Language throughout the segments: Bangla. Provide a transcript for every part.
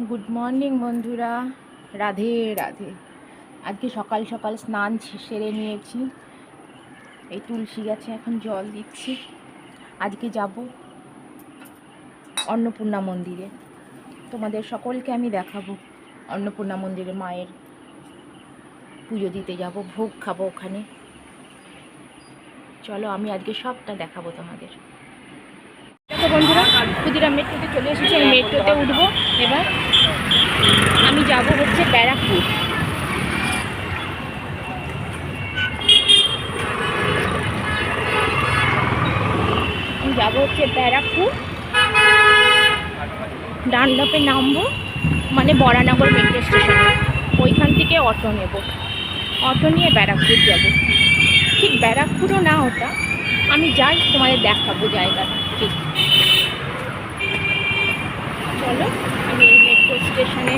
গুড মর্নিং বন্ধুরা, রাধে রাধে। আজকে সকাল সকাল স্নান সেরে নিয়েছি। এই তুলসী গাছে এখন জল দিচ্ছি। আজকে যাব অন্নপূর্ণা মন্দিরে। তোমাদের সকলকে আমি দেখাবো অন্নপূর্ণা মন্দিরে মায়ের পুজো দিতে যাব, ভোগ খাবো ওখানে। চলো আমি আজকে সবটা দেখাবো তোমাদের। দেখো বন্ধুরা, ক্ষুদিরাম মেট্রোতে চলে এসেছি। আমি মেট্রোতে উঠবো। এবার আমি যাব হচ্ছে ব্যারাকপুর। আমি যাব হচ্ছে ব্যারাকপুর, ডানলপে নামবো, মানে বরানগর মেট্রো স্টেশনে। ওইখান থেকে অটো নেব, অটো নিয়ে ব্যারাকপুর যাব। ঠিক ব্যারাকপুরও না ওটা, আমি যাই তোমাদের দেখাবো জায়গাটা। ঠিক চলো, আমি এই মেট্রো স্টেশনে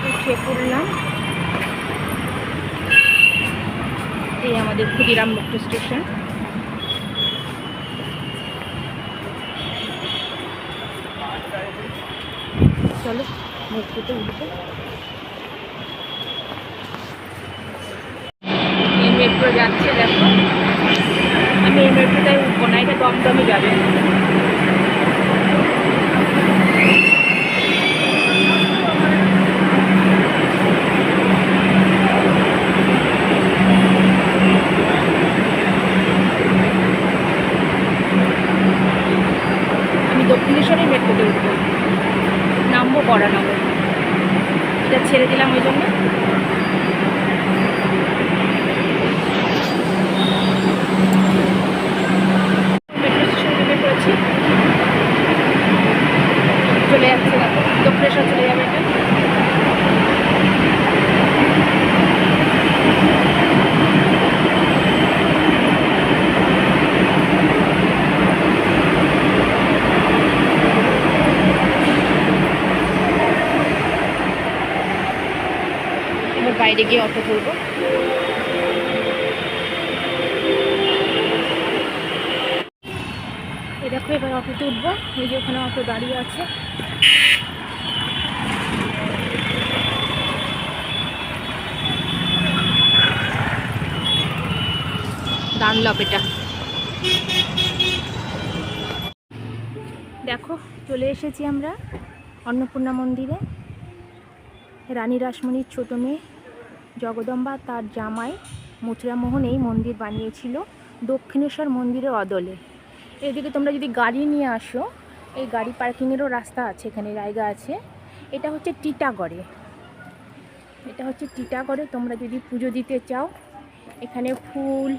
উঠে পড়লাম। এই আমাদের ক্ষুদিরাম মেট্রো স্টেশন। চলো মেট্রোতে উঠবো। এই মেট্রো যাচ্ছে, দেখো। আমি এই মেট্রোটাই উঠবো না, এটা দমদমে যাবে। আমি দক্ষিণেশ্বরের মেট্রোতে উঠবো, নামবো বরানগর। এটা ছেড়ে দিলাম ওই জন্য। মেট্রো স্টেশনে নেমে পড়েছি, চলে যাচ্ছে। দেখো দক্ষিণেশ্বর চলে যাবে এটা। এবার বাইরে গিয়ে অটো ধরবো। এই দেখো, এবার অটোতে উঠবো। এই যে ওখানে অটো দাঁড়িয়ে আছে। ডানলপ এটা। দেখো চলে এসেছি আমরা অন্নপূর্ণা মন্দিরে। রানী রাসমণির ছোট মেয়ে জগদম্বা তার জামাই মথুরামোহন এই মন্দির বানিয়েছিল দক্ষিণেশ্বর মন্দিরের অদলে। এদিকে তোমরা যদি গাড়ি নিয়ে আসো, এই গাড়ি পার্কিংয়েরও রাস্তা আছে, এখানে জায়গা আছে। এটা হচ্ছে টিটাগড়ে, এটা হচ্ছে টিটাগড়ে। তোমরা যদি পুজো দিতে চাও, এখানে ফুল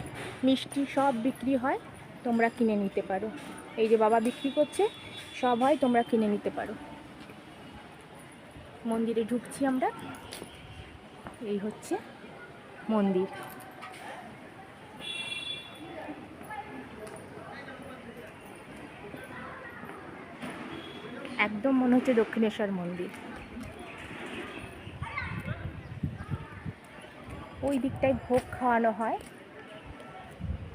মিষ্টি সব বিক্রি হয়, তোমরা কিনে নিতে পারো। এই যে বাবা বিক্রি করছে, সব হয়, তোমরা কিনে নিতে পারো। মন্দিরে ঢুকছি আমরা। এই হচ্ছে মন্দির। একদম মনে হচ্ছে দক্ষিণেশ্বর মন্দির। ওই দিকটায় ভোগ খাওয়ানো হয়।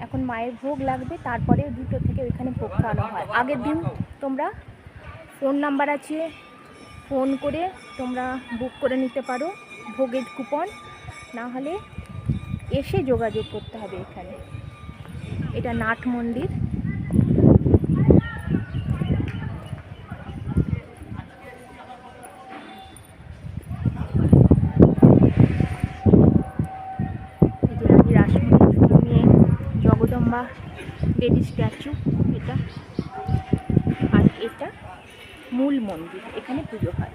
এখন মায়ের ভোগ লাগবে, তারপরে 2টো থেকে ওইখানে ভোগ খাওয়ানো হয়। আগের দিন তোমরা ফোন নাম্বার আছে, ফোন করে তোমরা বুক করে নিতে পারো ভোগের কুপন, না হলে এসে যোগাযোগ করতে হবে এখানে। এটা নাট মন্দির। রানী রাসমণির ছোট মেয়ে জগদম্বা দেবী স্ট্যাচু এটা। আর এটা মূল মন্দির, এখানে পুজো হয়।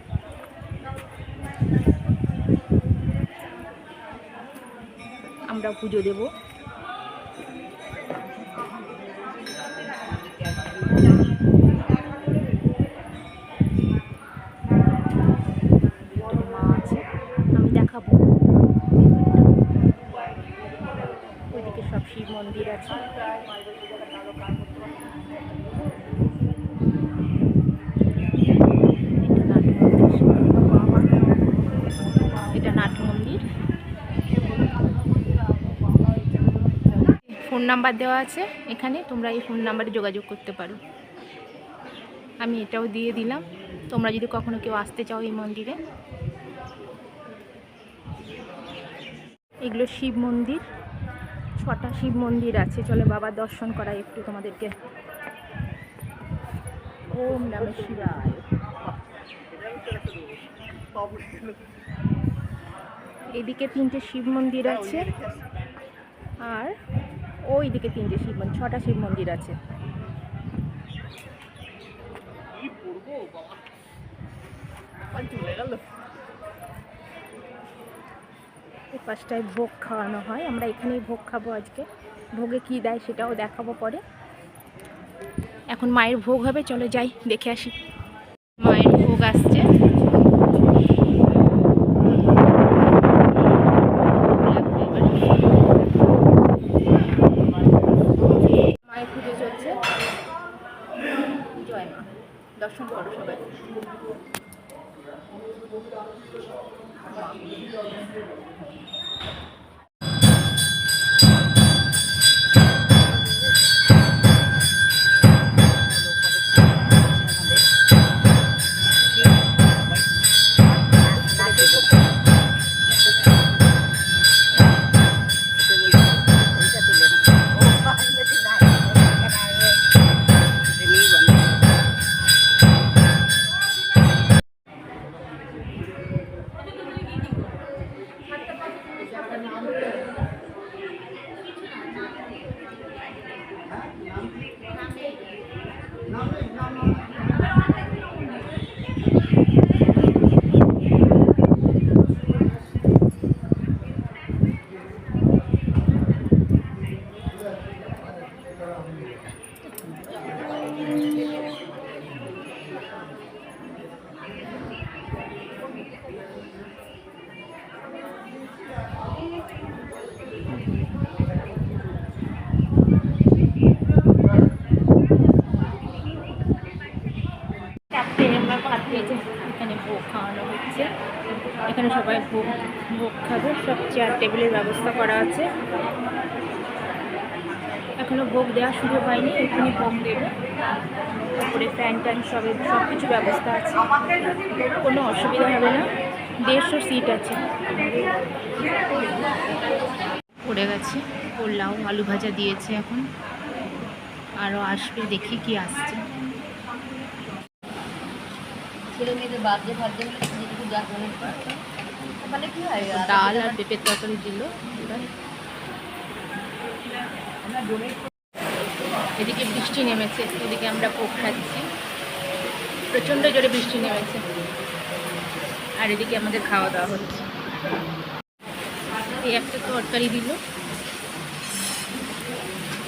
আমরা পুজো দেব। মা আছে, আমি দেখাবো। ওইদিকে সব শিব মন্দির আছে। এটা নাট মন্দির। ফোন নাম্বার দেওয়া আছে এখানে, তোমরা এই ফোন নাম্বারে যোগাযোগ করতে পারো। আমি এটাও দিয়ে দিলাম। তোমরা যদি কখনো কেউ আসতে চাও এই মন্দিরে। এগুলো শিব মন্দির, 6টা শিব মন্দির আছে। চলো বাবার দর্শন করাই একটু তোমাদেরকে। ওম নমঃ শিবায়। এদিকে 3টে শিব মন্দির আছে, আর ওই দিকে 3টে শিব মন্দির, 6টা শিব মন্দির আছে। এই পাশটায় ভোগ খাওয়ানো হয়, আমরা এখানেই ভোগ খাবো আজকে। ভোগে কি দেয় সেটাও দেখাবো পরে। এখন মায়ের ভোগ হবে, চলো যাই দেখে আসি। মায়ের ভোগ আসছে। মায়ের পুজো চলছে। জয় মা, দর্শন করো সবাই। এখানে ভোগ খাওয়ানো হচ্ছে, এখানে সবাই ভোগ খাবে। সব চেয়ার টেবিলের ব্যবস্থা করা আছে। এখনো ভোগ দেওয়া শুরু হয়নি, এখানে ভোগ দেবে। তারপরে ফ্যান ট্যান সব কিছু ব্যবস্থা আছে, কোনো অসুবিধা হবে না। 150 সিট আছে। পড়ে গেছে পোলাও, আলু ভাজা দিয়েছে, এখন আরও আসবে, দেখি কি আসছে। ডাল আর পেঁপের তরকারি দিল। এদিকে বৃষ্টি নেমেছে, এদিকে আমরা ভোগ খাচ্ছি। প্রচণ্ড জোরে বৃষ্টি নেমেছে, আর এদিকে আমাদের খাওয়া দাওয়া হচ্ছে। এই একটা তরকারি দিল,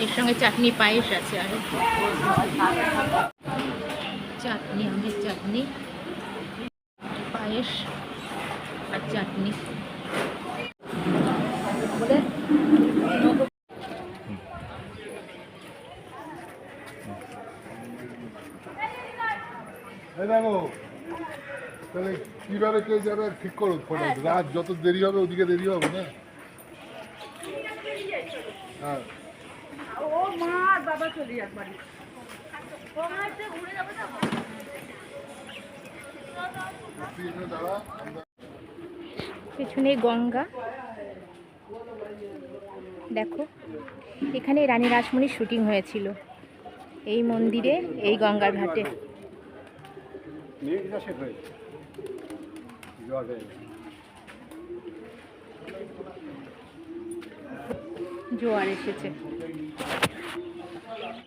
এর সঙ্গে চাটনি পায়েস আছে, আর চাটনি, আমের চাটনি, পায়েস আর চাটনি। দেখো তাহলে কিভাবে কে যাবে ঠিক করো, রাত যত দেরি হবে ওদিকে দেরি হবে না। হ্যাঁ ও মা আর বাবা চলে যাক বাড়ি। পেছনে গঙ্গা দেখো, এখানে রানী রাসমণির শুটিং হয়েছিল, এই মন্দিরে, এই গঙ্গার ঘাটে। জোয়ার এসেছে।